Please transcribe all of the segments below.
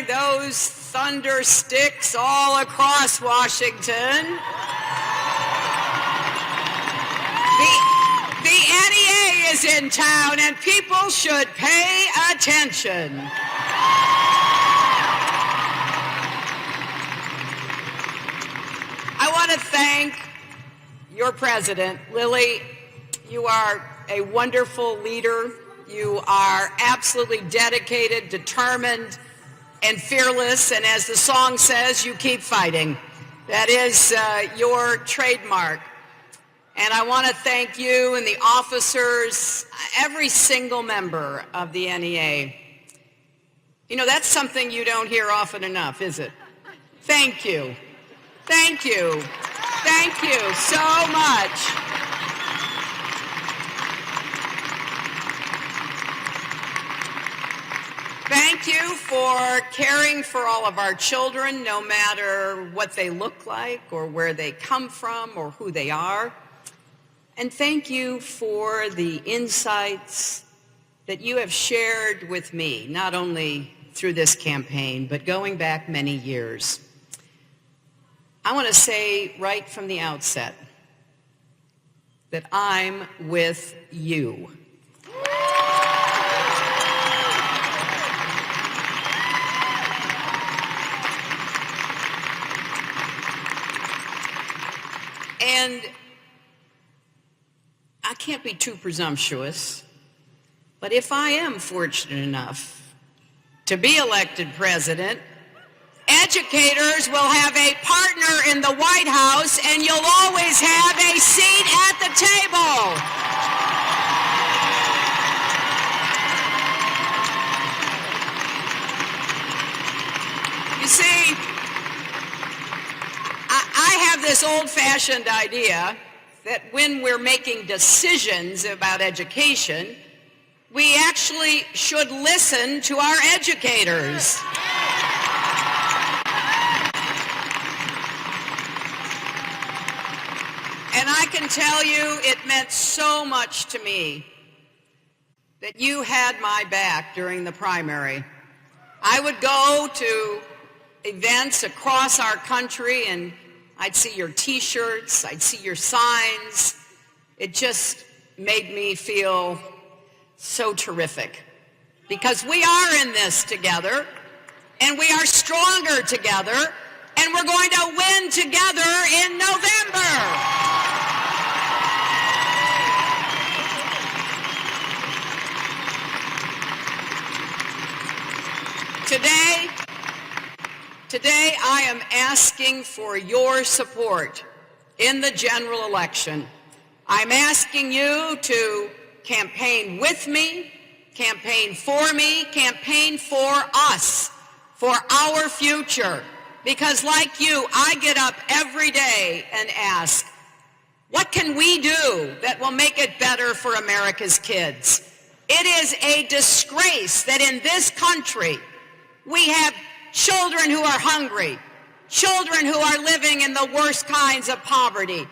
those thunder sticks all across Washington. The NEA is in town and people should pay attention. I want to thank your president. Lily, you are a wonderful leader. You are absolutely dedicated, determined, and fearless. And as the song says, you keep fighting. That is your trademark. And I want to thank you and the officers, every single member of the NEA. You know, that's something you don't hear often enough, is it? Thank you. Thank you. Thank you so much. Thank you for caring for all of our children, no matter what they look like or where they come from or who they are. And thank you for the insights that you have shared with me, not only through this campaign, but going back many years. I want to say right from the outset that I'm with you. And I can't be too presumptuous, but if I am fortunate enough to be elected president, educators will have a partner in the White House and you'll always have a seat at the table. You see, I have this old-fashioned idea that when we're making decisions about education, we actually should listen to our educators. And I can tell you it meant so much to me that you had my back during the primary. I would go to events across our country and I'd see your T-shirts, I'd see your signs. It just made me feel so terrific because we are in this together and we are stronger together and we're going to win together in November. Today I am asking for your support in the general election. I'm asking you to campaign with me, campaign for me, campaign for us, for our future. Because like you, I get up every day and ask, what can we do that will make it better for America's kids? It is a disgrace that in this country we have children who are hungry, children who are living in the worst kinds of poverty,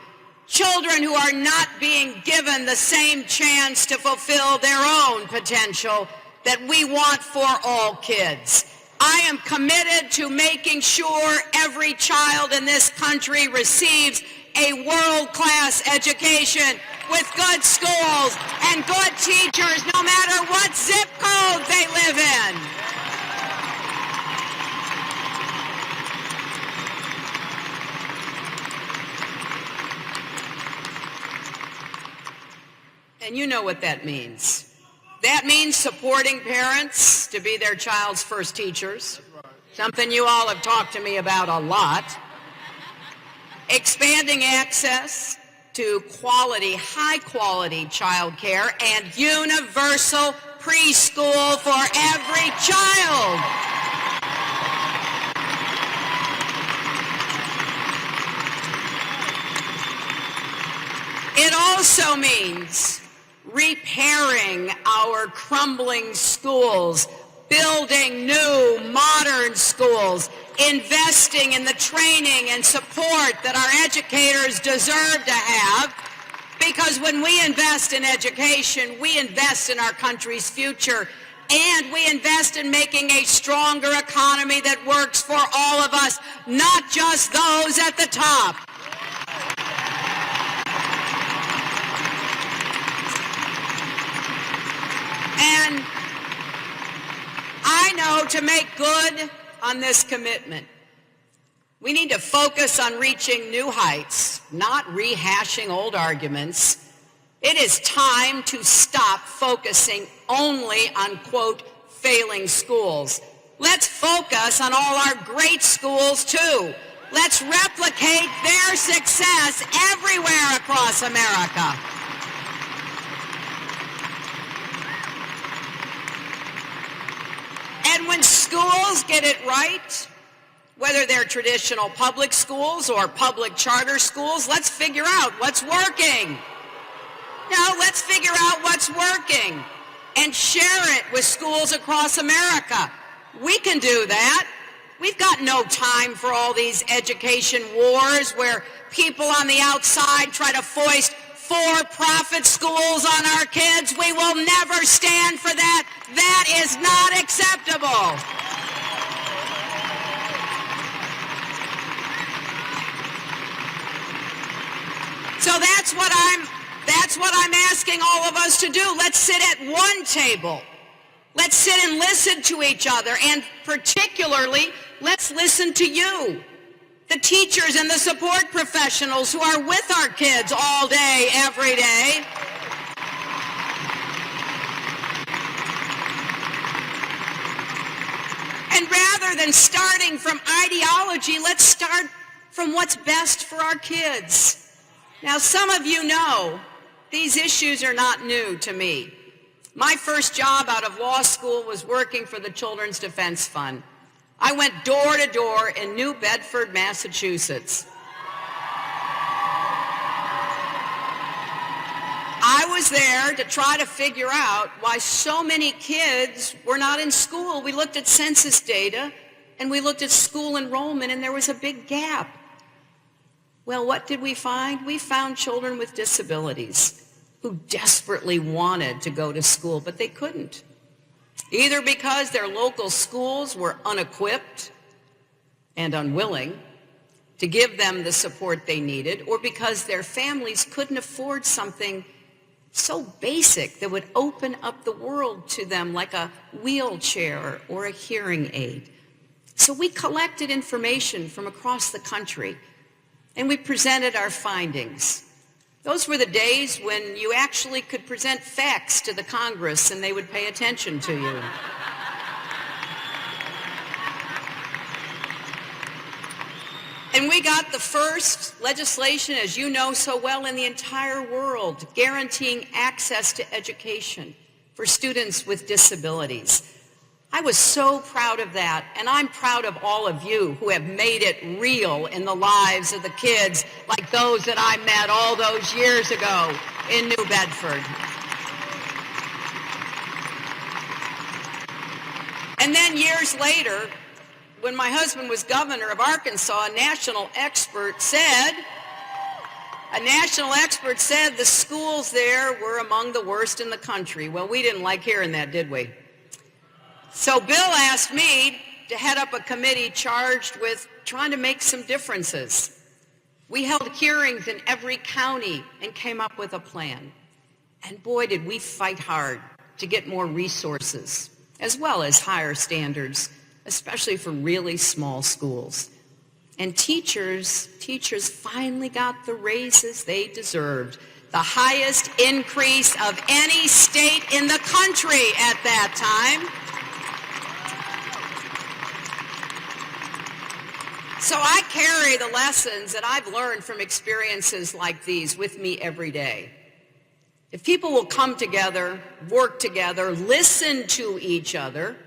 children who are not being given the same chance to fulfill their own potential that we want for all kids. I am committed to making sure every child in this country receives a world-class education with good schools and good teachers, no matter what zip code they live in. And you know what that means. That means supporting parents to be their child's first teachers, something you all have talked to me about a lot. Expanding access to quality, high-quality child care and universal preschool for every child. It also means repairing our crumbling schools, building new, modern schools, investing in the training and support that our educators deserve to have, because when we invest in education, we invest in our country's future. and we invest in making a stronger economy that works for all of us, not just those at the top. And I know to make good on this commitment, we need to focus on reaching new heights, not rehashing old arguments. It is time to stop focusing only on, quote, failing schools. Let's focus on all our great schools, too. Let's replicate their success everywhere across America. And when schools get it right, whether they're traditional public schools or public charter schools, let's figure out what's working. No, let's figure out what's working and share it with schools across America. We can do that. We've got no time for all these education wars where people on the outside try to foist for-profit schools on our kids. We will never stand for that. That is not acceptable. So that's what I'm asking all of us to do. Let's sit at one table. Let's sit and listen to each other, and particularly, let's listen to you, the teachers and the support professionals who are with our kids all day, every day. And rather than starting from ideology, let's start from what's best for our kids. Now, some of you know these issues are not new to me. My first job out of law school was working for the Children's Defense Fund. I went door to door in New Bedford, Massachusetts. I was there to try to figure out why so many kids were not in school. We looked at census data and we looked at school enrollment, and there was a big gap. Well, what did we find? We found children with disabilities who desperately wanted to go to school, but they couldn't. Either because their local schools were unequipped and unwilling to give them the support they needed, or because their families couldn't afford something so basic that would open up the world to them, like a wheelchair or a hearing aid. So we collected information from across the country, and we presented our findings. Those were the days when you actually could present facts to the Congress and they would pay attention to you. And we got the first legislation, as you know so well, in the entire world guaranteeing access to education for students with disabilities. I was so proud of that, and I'm proud of all of you who have made it real in the lives of the kids like those that I met all those years ago in New Bedford. And then years later, when my husband was governor of Arkansas, a national expert said the schools there were among the worst in the country. Well, we didn't like hearing that, did we? So Bill asked me to head up a committee charged with trying to make some differences. We held hearings in every county and came up with a plan. And boy, did we fight hard to get more resources, as well as higher standards, especially for really small schools. And teachers finally got the raises they deserved, the highest increase of any state in the country at that time. So I carry the lessons that I've learned from experiences like these with me every day. If people will come together, work together, listen to each other,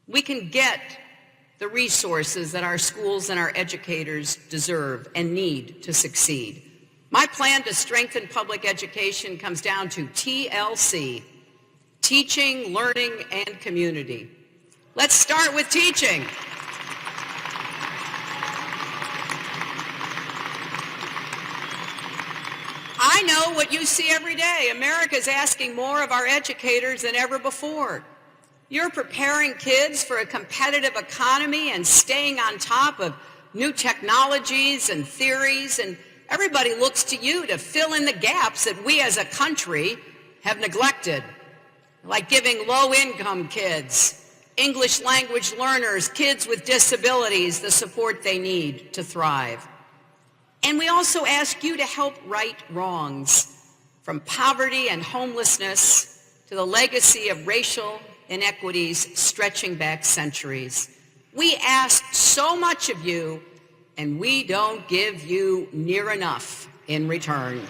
we can get the resources that our schools and our educators deserve and need to succeed. My plan to strengthen public education comes down to TLC, teaching, learning, and community. Let's start with teaching. I I know what you see every day. America's asking more of our educators than ever before. You're preparing kids for a competitive economy and staying on top of new technologies and theories, and everybody looks to you to fill in the gaps that we as a country have neglected, like giving low-income kids, English language learners, kids with disabilities, the support they need to thrive. And we also ask you to help right wrongs, from poverty and homelessness to the legacy of racial inequities stretching back centuries. We ask so much of you, and we don't give you near enough in return.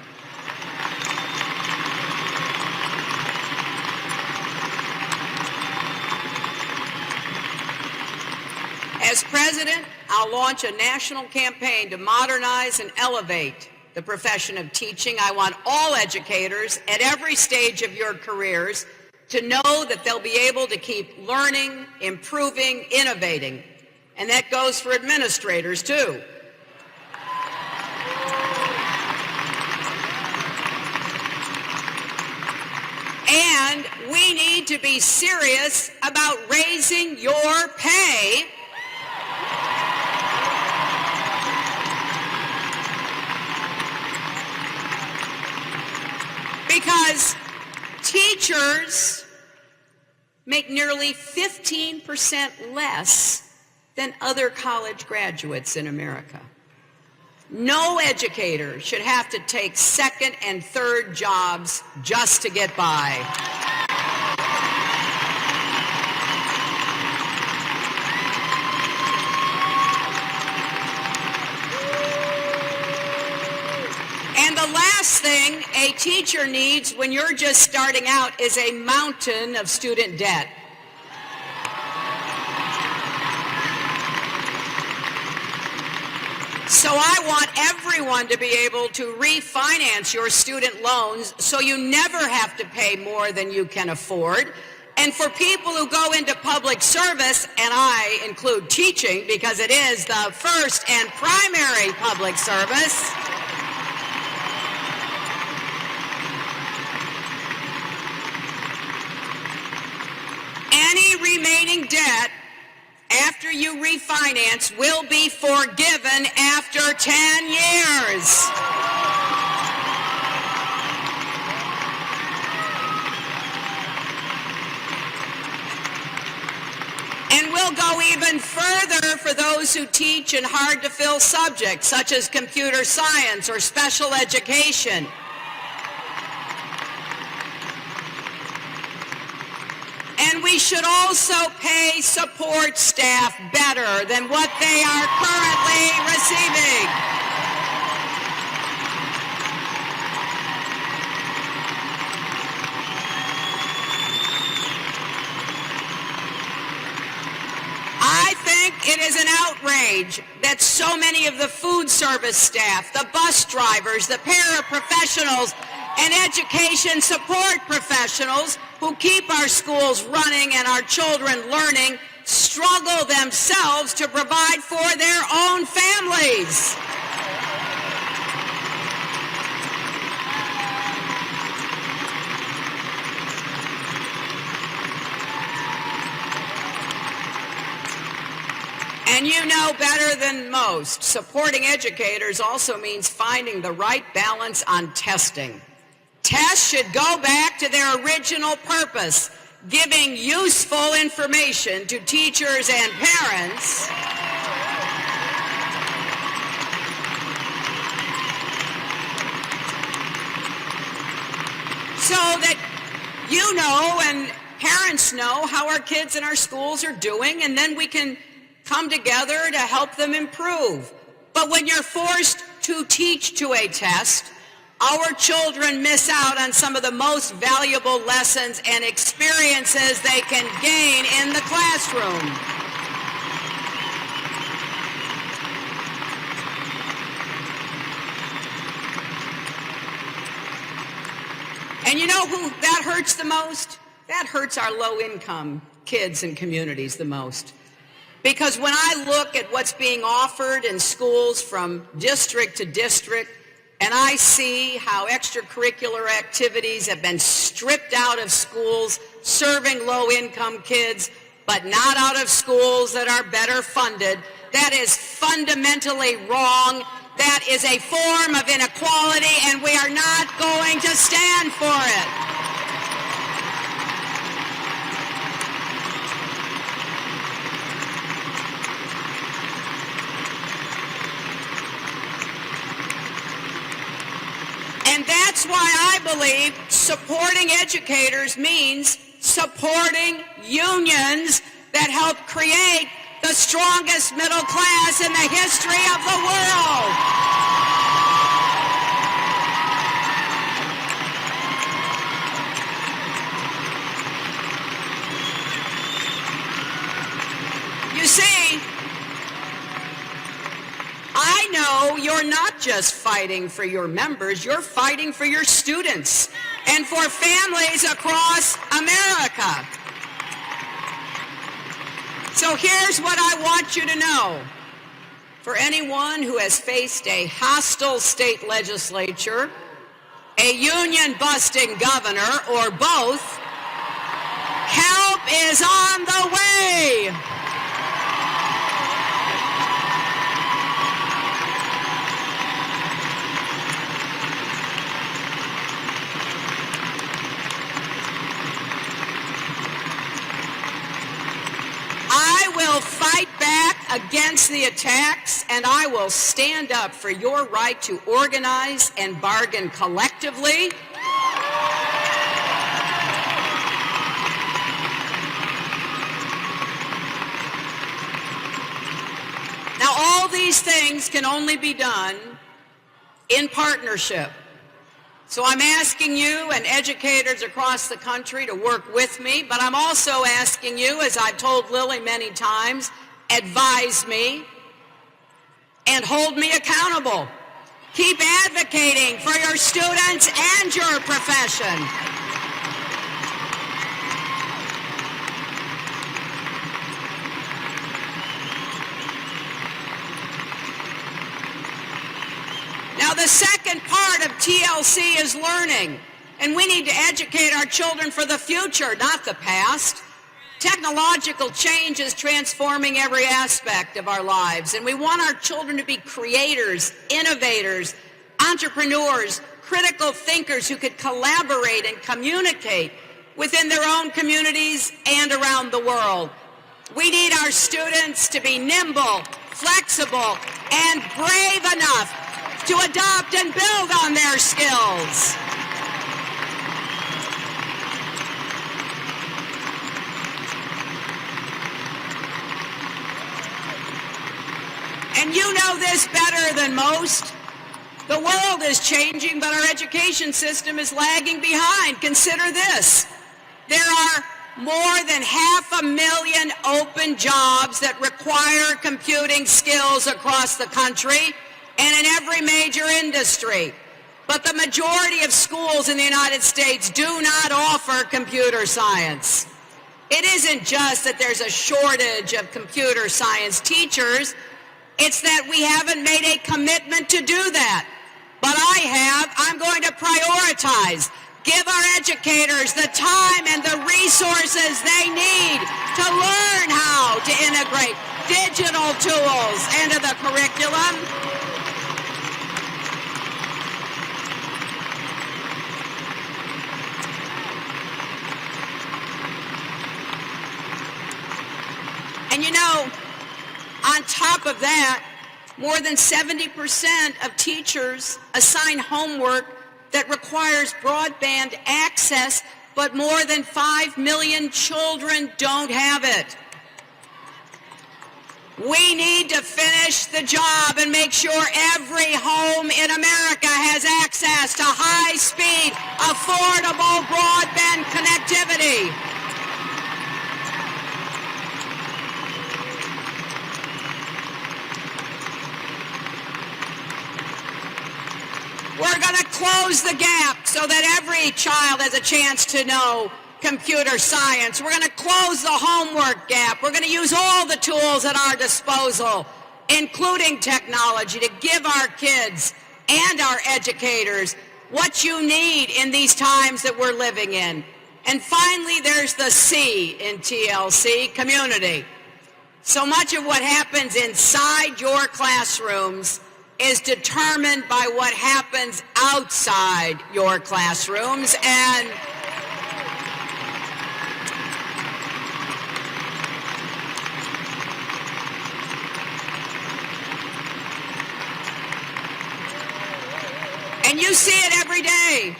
As president, I'll launch a national campaign to modernize and elevate the profession of teaching. I want all educators at every stage of your careers to know that they'll be able to keep learning, improving, innovating. And that goes for administrators, too. And we need to be serious about raising your pay because teachers make nearly 15% less than other college graduates in America. No educator should have to take second and third jobs just to get by. And the last thing a teacher needs when you're just starting out is a mountain of student debt. So I want everyone to be able to refinance your student loans so you never have to pay more than you can afford. And for people who go into public service, and I include teaching because it is the first and primary public service, any remaining debt after you refinance will be forgiven after 10 years. And we'll go even further for those who teach in hard-to-fill subjects, such as computer science or special education. And we should also pay support staff better than what they are currently receiving. I think it is an outrage that so many of the food service staff, the bus drivers, the paraprofessionals, and education support professionals who keep our schools running and our children learning struggle themselves to provide for their own families. And you know better than most, supporting educators also means finding the right balance on testing. Tests should go back to their original purpose, giving useful information to teachers and parents, so that you know and parents know how our kids in our schools are doing, and then we can come together to help them improve. But when you're forced to teach to a test, our children miss out on some of the most valuable lessons and experiences they can gain in the classroom. And you know who that hurts the most? That hurts our low-income kids and communities the most. Because when I look at what's being offered in schools from district to district, and I see how extracurricular activities have been stripped out of schools serving low-income kids, but not out of schools that are better funded, that is fundamentally wrong. That is a form of inequality, and we are not going to stand for it. And that's why I believe supporting educators means supporting unions that help create the strongest middle class in the history of the world. You see, I know you're not just fighting for your members, you're fighting for your students and for families across America. So here's what I want you to know. For anyone who has faced a hostile state legislature, a union-busting governor, or both, help is on the way. I will fight back against the attacks, and I will stand up for your right to organize and bargain collectively. Now, all these things can only be done in partnership. So I'm asking you and educators across the country to work with me, but I'm also asking you, as I've told Lily many times, advise me and hold me accountable. Keep advocating for your students and your profession. Now, the second part of TLC is learning, and we need to educate our children for the future, not the past. Technological change is transforming every aspect of our lives, and we want our children to be creators, innovators, entrepreneurs, critical thinkers who could collaborate and communicate within their own communities and around the world. We need our students to be nimble, flexible, and brave enough to adopt and build on their skills. And you know this better than most. The world is changing, but our education system is lagging behind. Consider this. There are more than 500,000 open jobs that require computing skills across the country and in every major industry. But the majority of schools in the United States do not offer computer science. It isn't just that there's a shortage of computer science teachers, it's that we haven't made a commitment to do that. But I have. I'm going to prioritize. Give our educators the time and the resources they need to learn how to integrate digital tools into the curriculum. And you know, on top of that, more than 70% of teachers assign homework that requires broadband access, but more than 5 million children don't have it. We need to finish the job and make sure every home in America has access to high-speed, affordable broadband connectivity. We're going to close the gap so that every child has a chance to know computer science. We're going to close the homework gap. We're going to use all the tools at our disposal, including technology, to give our kids and our educators what you need in these times that we're living in. And finally, there's the C in TLC, community. So much of what happens inside your classrooms is determined by what happens outside your classrooms. And you see it every day.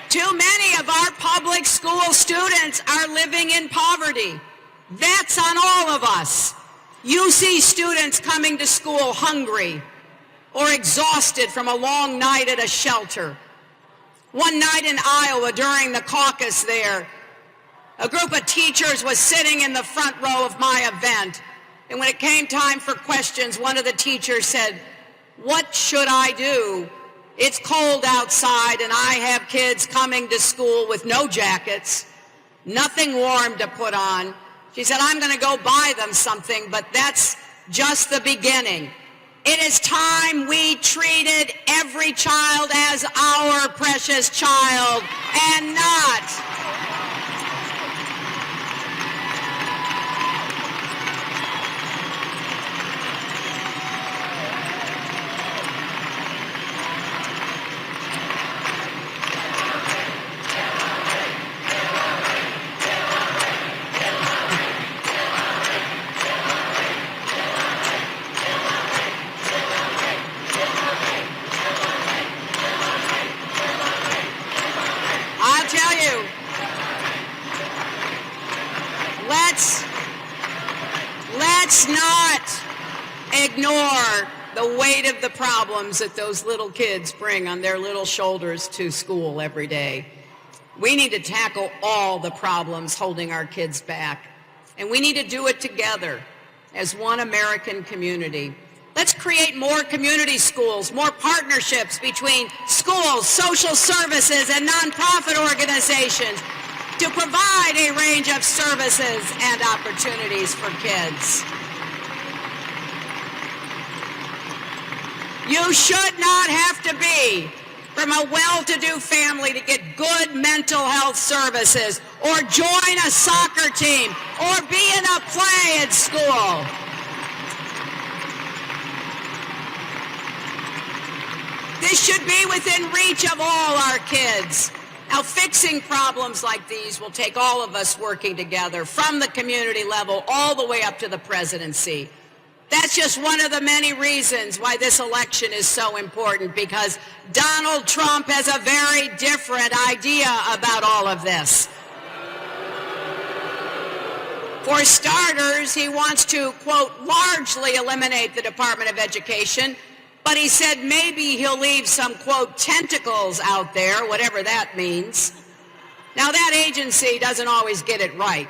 Too many of our public school students are living in poverty. That's on all of us. You see students coming to school hungry or exhausted from a long night at a shelter. One night in Iowa during the caucus there, a group of teachers was sitting in the front row of my event. And when it came time for questions, one of the teachers said, "What should I do? It's cold outside and I have kids coming to school with no jackets, nothing warm to put on." She said, "I'm going to go buy them something, but that's just the beginning." It is time we treated every child as our precious child and not Let's not ignore the weight of the problems that those little kids bring on their little shoulders to school every day. We need to tackle all the problems holding our kids back, and we need to do it together as one American community. Let's create more community schools, more partnerships between schools, social services, and nonprofit organizations to provide a range of services and opportunities for kids. You should not have to be from a well-to-do family to get good mental health services or join a soccer team or be in a play at school. This should be within reach of all our kids. Now, fixing problems like these will take all of us working together from the community level all the way up to the presidency. That's just one of the many reasons why this election is so important, because Donald Trump has a very different idea about all of this. For starters, he wants to, quote, largely eliminate the Department of Education, but he said maybe he'll leave some, quote, tentacles out there, whatever that means. Now, that agency doesn't always get it right,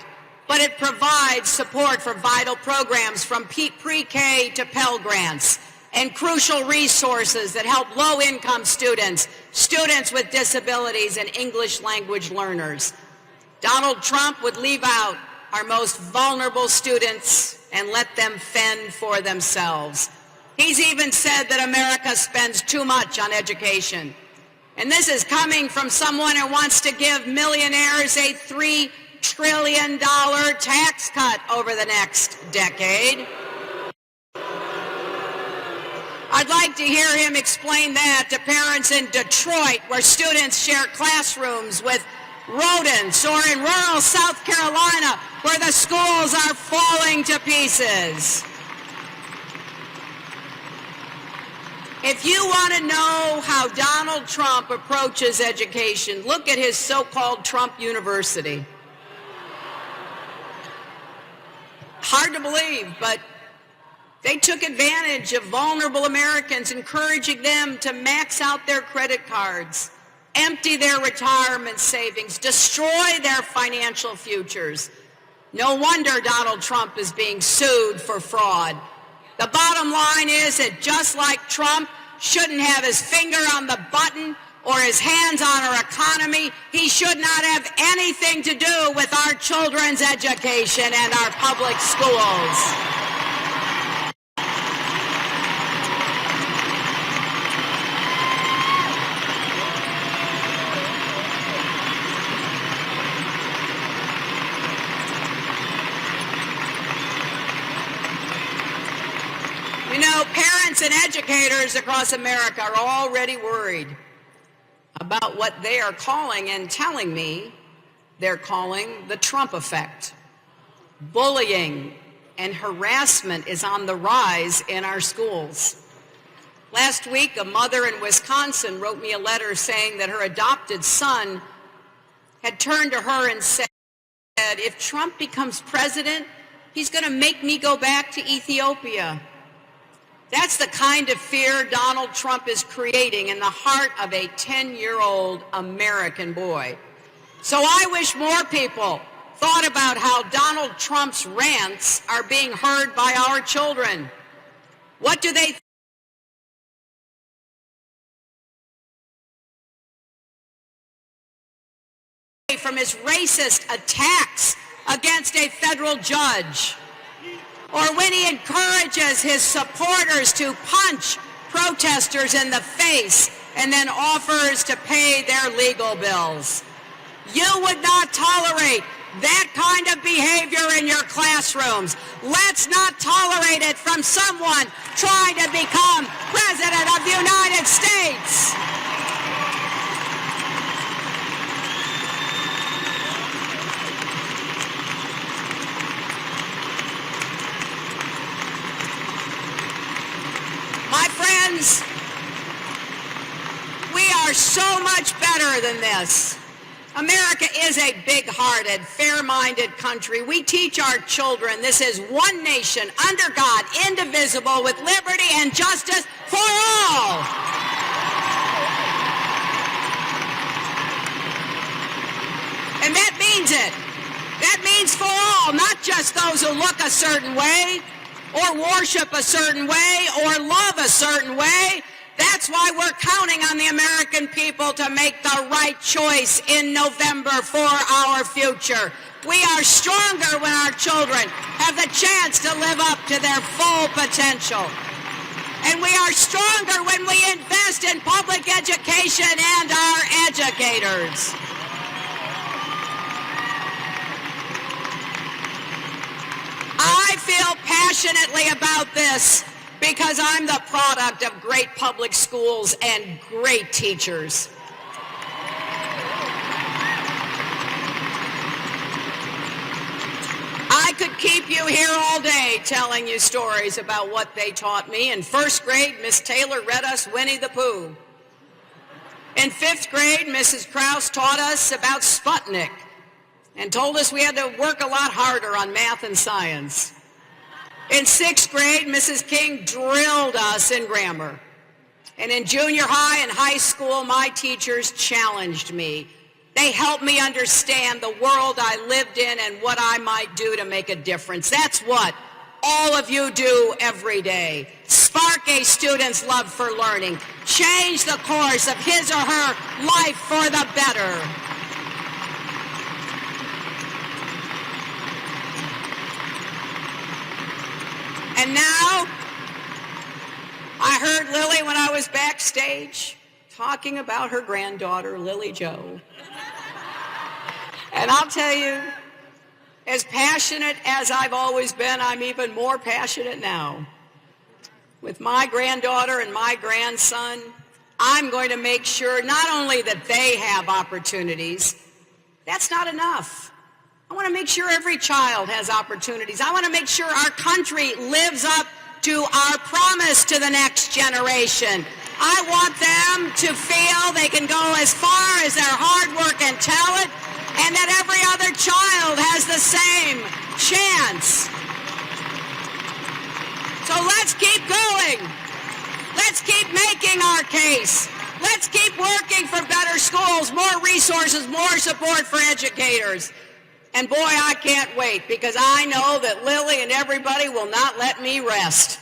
but it provides support for vital programs from pre-K to Pell Grants and crucial resources that help low-income students, students with disabilities, and English language learners. Donald Trump would leave out our most vulnerable students and let them fend for themselves. He's even said that America spends too much on education. And this is coming from someone who wants to give millionaires a $3 trillion tax cut over the next decade. I'd like to hear him explain that to parents in Detroit, where students share classrooms with rodents, or in rural South Carolina, where the schools are falling to pieces. If you want to know how Donald Trump approaches education, look at his so-called Trump University. Hard to believe, but they took advantage of vulnerable Americans, encouraging them to max out their credit cards, empty their retirement savings, destroy their financial futures. No wonder Donald Trump is being sued for fraud. The bottom line is that just like Trump shouldn't have his finger on the button or his hands on our economy, he should not have anything to do with our children's education and our public schools. parents and educators across America are already worried about what they are calling and telling me they're calling the Trump effect. Bullying and harassment is on the rise in our schools. Last week, a mother in Wisconsin wrote me a letter saying that her adopted son had turned to her and said, if Trump becomes president, he's going to make me go back to Ethiopia. That's the kind of fear Donald Trump is creating in the heart of a 10-year-old American boy. So I wish more people thought about how Donald Trump's rants are being heard by our children. What do they think from his racist attacks against a federal judge? Or when he encourages his supporters to punch protesters in the face and then offers to pay their legal bills. You would not tolerate that kind of behavior in your classrooms. Let's not tolerate it from someone trying to become President of the United States. My friends, we are so much better than this. America is a big-hearted, fair-minded country. We teach our children this is one nation, under God, indivisible, with liberty and justice for all. And that means it. That means for all, not just those who look a certain way, or worship a certain way, or love a certain way. That's why we're counting on the American people to make the right choice in November for our future. We are stronger when our children have the chance to live up to their full potential. And we are stronger when we invest in public education and our educators. I feel passionately about this because I'm the product of great public schools and great teachers. I could keep you here all day telling you stories about what they taught me. In first grade, Miss Taylor read us Winnie the Pooh. In fifth grade, Mrs. Krause taught us about Sputnik and told us we had to work a lot harder on math and science. In sixth grade, Mrs. King drilled us in grammar. And in junior high and high school, my teachers challenged me. They helped me understand the world I lived in and what I might do to make a difference. That's what all of you do every day. Spark a student's love for learning. Change the course of his or her life for the better. And now, I heard Lily when I was backstage talking about her granddaughter, Lily Jo. And I'll tell you, as passionate as I've always been, I'm even more passionate now. With my granddaughter and my grandson, I'm going to make sure not only that they have opportunities, that's not enough. I want to make sure every child has opportunities. I want to make sure our country lives up to our promise to the next generation. I want them to feel they can go as far as their hard work and talent, and that every other child has the same chance. So let's keep going. Let's keep making our case. Let's keep working for better schools, more resources, more support for educators. And boy, I can't wait, because I know that Lily and everybody will not let me rest.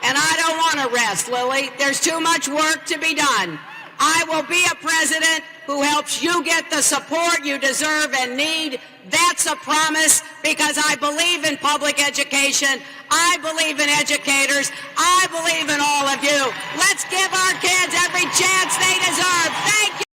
And I don't want to rest, Lily. There's too much work to be done. I will be a president who helps you get the support you deserve and need. That's a promise, because I believe in public education. I believe in educators. I believe in all of you. Let's give our kids every chance they deserve. Thank you.